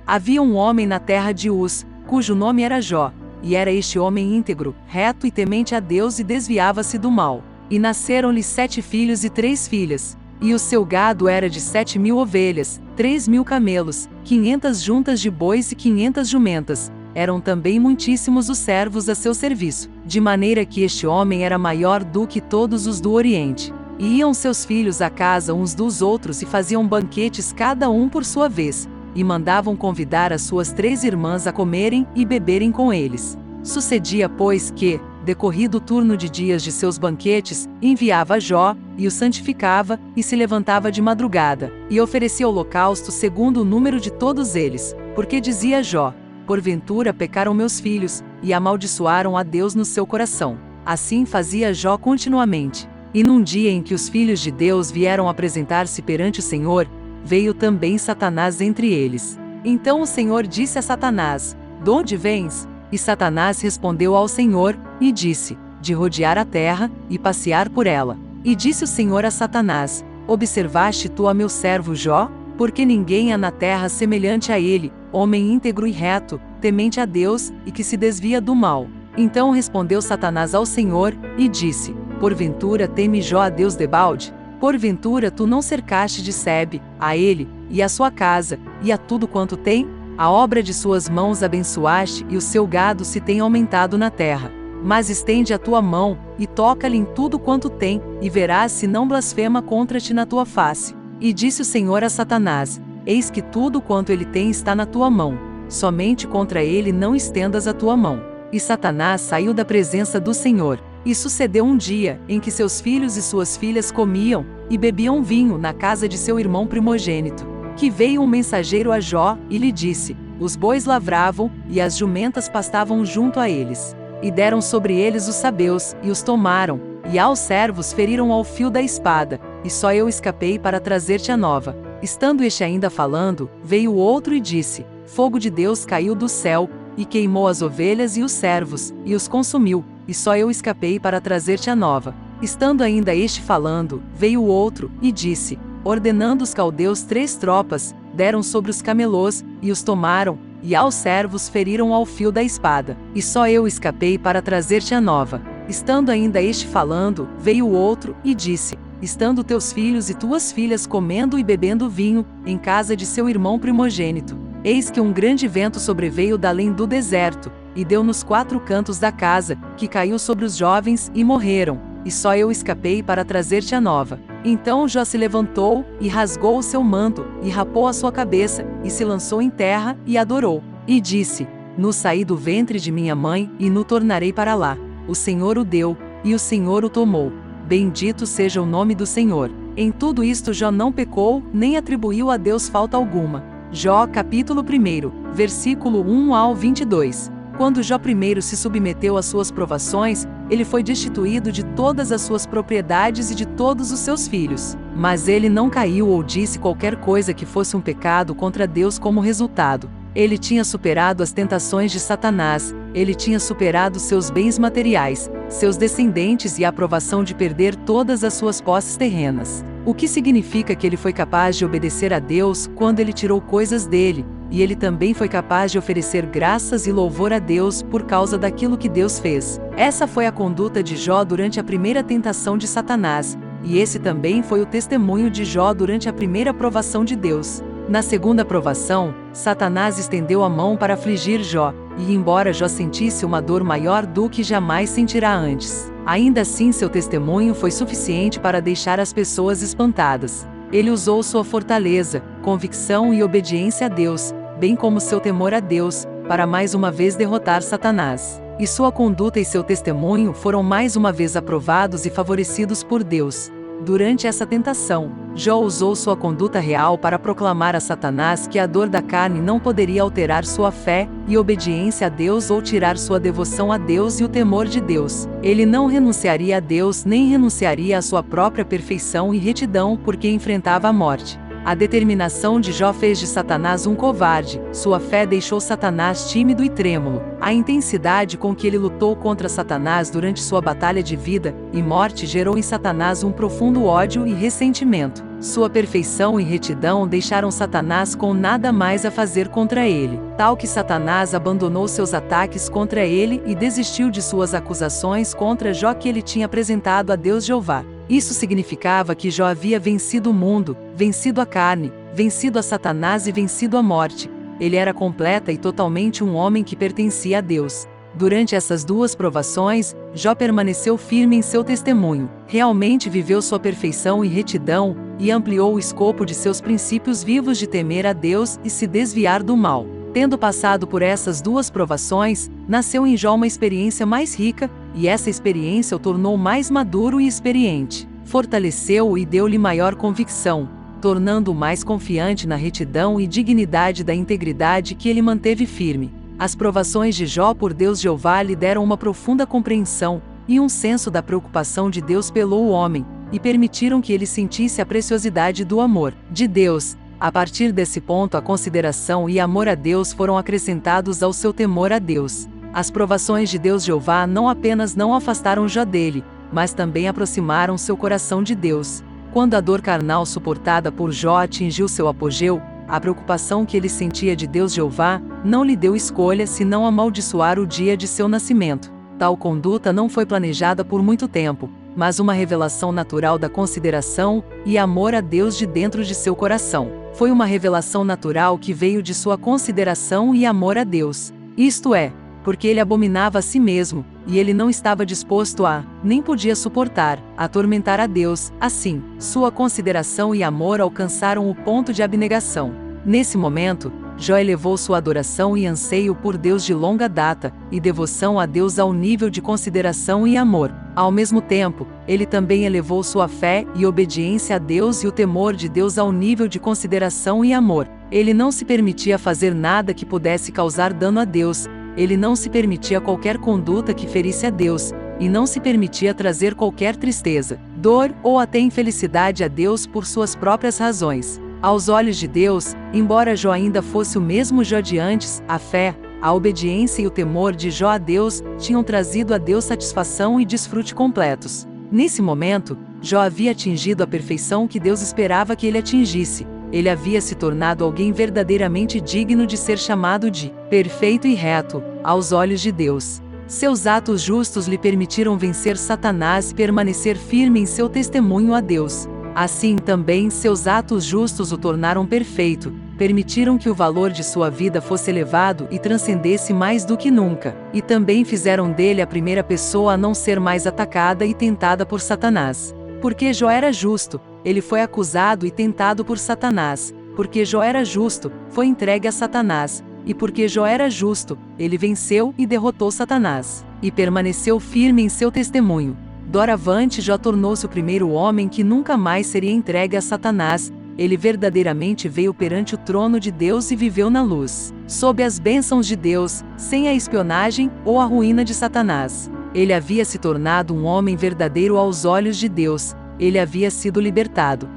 Havia um homem na terra de Uz, cujo nome era Jó, e era este homem íntegro, reto e temente a Deus e desviava-se do mal. E nasceram-lhe 7 filhos e 3 filhas. E o seu gado era de 7.000 ovelhas, 3.000 camelos, 500 juntas de bois e 500 jumentas. Eram também muitíssimos os servos a seu serviço, de maneira que este homem era maior do que todos os do Oriente. E iam seus filhos à casa uns dos outros e faziam banquetes cada um por sua vez, e mandavam convidar as suas 3 irmãs a comerem e beberem com eles. Sucedia, pois, que, decorrido o turno de dias de seus banquetes, enviava Jó, e o santificava, e se levantava de madrugada, e oferecia holocausto segundo o número de todos eles, porque dizia Jó: porventura pecaram meus filhos, e amaldiçoaram a Deus no seu coração. Assim fazia Jó continuamente. E num dia em que os filhos de Deus vieram apresentar-se perante o Senhor, veio também Satanás entre eles. Então o Senhor disse a Satanás: de onde vens? E Satanás respondeu ao Senhor, e disse: de rodear a terra, e passear por ela. E disse o Senhor a Satanás: observaste tu a meu servo Jó? Porque ninguém há na terra semelhante a ele, homem íntegro e reto, temente a Deus, e que se desvia do mal. Então respondeu Satanás ao Senhor, e disse: porventura teme Jó a Deus debalde? Porventura tu não cercaste de Sebe, a ele, e a sua casa, e a tudo quanto tem? A obra de suas mãos abençoaste, e o seu gado se tem aumentado na terra. Mas estende a tua mão, e toca-lhe em tudo quanto tem, e verás se não blasfema contra ti na tua face. E disse o Senhor a Satanás: eis que tudo quanto ele tem está na tua mão, somente contra ele não estendas a tua mão. E Satanás saiu da presença do Senhor. E sucedeu um dia, em que seus filhos e suas filhas comiam, e bebiam vinho na casa de seu irmão primogênito, que veio um mensageiro a Jó, e lhe disse: os bois lavravam, e as jumentas pastavam junto a eles. E deram sobre eles os sabeus, e os tomaram, e aos servos feriram ao fio da espada, e só eu escapei para trazer-te a nova. Estando este ainda falando, veio o outro e disse: fogo de Deus caiu do céu, e queimou as ovelhas e os servos, e os consumiu, e só eu escapei para trazer-te a nova. Estando ainda este falando, veio o outro, e disse: ordenando os caldeus 3 tropas, deram sobre os camelôs, e os tomaram, e aos servos feriram ao fio da espada, e só eu escapei para trazer-te a nova. Estando ainda este falando, veio o outro, e disse: estando teus filhos e tuas filhas comendo e bebendo vinho, em casa de seu irmão primogênito, eis que um grande vento sobreveio da além do deserto, e deu nos 4 cantos da casa, que caiu sobre os jovens, e morreram, e só eu escapei para trazer-te a nova. Então Jó se levantou, e rasgou o seu manto, e rapou a sua cabeça, e se lançou em terra, e adorou. E disse: no saí do ventre de minha mãe, e no tornarei para lá. O Senhor o deu, e o Senhor o tomou. Bendito seja o nome do Senhor. Em tudo isto Jó não pecou, nem atribuiu a Deus falta alguma. Jó capítulo 1, versículo 1 ao 22. Quando Jó primeiro se submeteu às suas provações, ele foi destituído de todas as suas propriedades e de todos os seus filhos. Mas ele não caiu ou disse qualquer coisa que fosse um pecado contra Deus como resultado. Ele tinha superado as tentações de Satanás, ele tinha superado seus bens materiais, seus descendentes e a aprovação de perder todas as suas posses terrenas. O que significa que ele foi capaz de obedecer a Deus quando ele tirou coisas dele, e ele também foi capaz de oferecer graças e louvor a Deus por causa daquilo que Deus fez. Essa foi a conduta de Jó durante a primeira tentação de Satanás, e esse também foi o testemunho de Jó durante a primeira provação de Deus. Na segunda provação, Satanás estendeu a mão para afligir Jó, e embora Jó sentisse uma dor maior do que jamais sentirá antes, ainda assim seu testemunho foi suficiente para deixar as pessoas espantadas. Ele usou sua fortaleza, convicção e obediência a Deus, bem como seu temor a Deus, para mais uma vez derrotar Satanás. E sua conduta e seu testemunho foram mais uma vez aprovados e favorecidos por Deus. Durante essa tentação, Jó usou sua conduta real para proclamar a Satanás que a dor da carne não poderia alterar sua fé e obediência a Deus ou tirar sua devoção a Deus e o temor de Deus. Ele não renunciaria a Deus nem renunciaria à sua própria perfeição e retidão porque enfrentava a morte. A determinação de Jó fez de Satanás um covarde, sua fé deixou Satanás tímido e trêmulo. A intensidade com que ele lutou contra Satanás durante sua batalha de vida e morte gerou em Satanás um profundo ódio e ressentimento. Sua perfeição e retidão deixaram Satanás com nada mais a fazer contra ele, tal que Satanás abandonou seus ataques contra ele e desistiu de suas acusações contra Jó que ele tinha apresentado a Deus Jeová. Isso significava que Jó havia vencido o mundo, vencido a carne, vencido a Satanás e vencido a morte. Ele era completa e totalmente um homem que pertencia a Deus. Durante essas duas provações, Jó permaneceu firme em seu testemunho, realmente viveu sua perfeição e retidão, e ampliou o escopo de seus princípios vivos de temer a Deus e se desviar do mal. Tendo passado por essas duas provações, nasceu em Jó uma experiência mais rica, e essa experiência o tornou mais maduro e experiente. Fortaleceu-o e deu-lhe maior convicção, tornando-o mais confiante na retidão e dignidade da integridade que ele manteve firme. As provações de Jó por Deus Jeová lhe deram uma profunda compreensão e um senso da preocupação de Deus pelo homem, e permitiram que ele sentisse a preciosidade do amor de Deus. A partir desse ponto, a consideração e amor a Deus foram acrescentados ao seu temor a Deus. As provações de Deus Jeová não apenas não afastaram Jó dele, mas também aproximaram seu coração de Deus. Quando a dor carnal suportada por Jó atingiu seu apogeu, a preocupação que ele sentia de Deus Jeová não lhe deu escolha senão amaldiçoar o dia de seu nascimento. Tal conduta não foi planejada por muito tempo, mas uma revelação natural da consideração e amor a Deus de dentro de seu coração. Foi uma revelação natural que veio de sua consideração e amor a Deus. Isto é, porque ele abominava a si mesmo, e ele não estava disposto a, nem podia suportar, atormentar a Deus. Assim, sua consideração e amor alcançaram o ponto de abnegação. Nesse momento, Jó elevou sua adoração e anseio por Deus de longa data, e devoção a Deus ao nível de consideração e amor. Ao mesmo tempo, ele também elevou sua fé e obediência a Deus e o temor de Deus ao nível de consideração e amor. Ele não se permitia fazer nada que pudesse causar dano a Deus. Ele não se permitia qualquer conduta que ferisse a Deus, e não se permitia trazer qualquer tristeza, dor ou até infelicidade a Deus por suas próprias razões. Aos olhos de Deus, embora Jó ainda fosse o mesmo Jó de antes, a fé, a obediência e o temor de Jó a Deus tinham trazido a Deus satisfação e desfrute completos. Nesse momento, Jó havia atingido a perfeição que Deus esperava que ele atingisse. Ele havia se tornado alguém verdadeiramente digno de ser chamado de perfeito e reto, aos olhos de Deus. Seus atos justos lhe permitiram vencer Satanás e permanecer firme em seu testemunho a Deus. Assim também seus atos justos o tornaram perfeito, permitiram que o valor de sua vida fosse elevado e transcendesse mais do que nunca, e também fizeram dele a primeira pessoa a não ser mais atacada e tentada por Satanás. Porque Jó era justo, ele foi acusado e tentado por Satanás. Porque Jó era justo, foi entregue a Satanás. E porque Jó era justo, ele venceu e derrotou Satanás. E permaneceu firme em seu testemunho. Doravante Jó tornou-se o primeiro homem que nunca mais seria entregue a Satanás. Ele verdadeiramente veio perante o trono de Deus e viveu na luz, sob as bênçãos de Deus, sem a espionagem ou a ruína de Satanás. Ele havia se tornado um homem verdadeiro aos olhos de Deus. Ele havia sido libertado.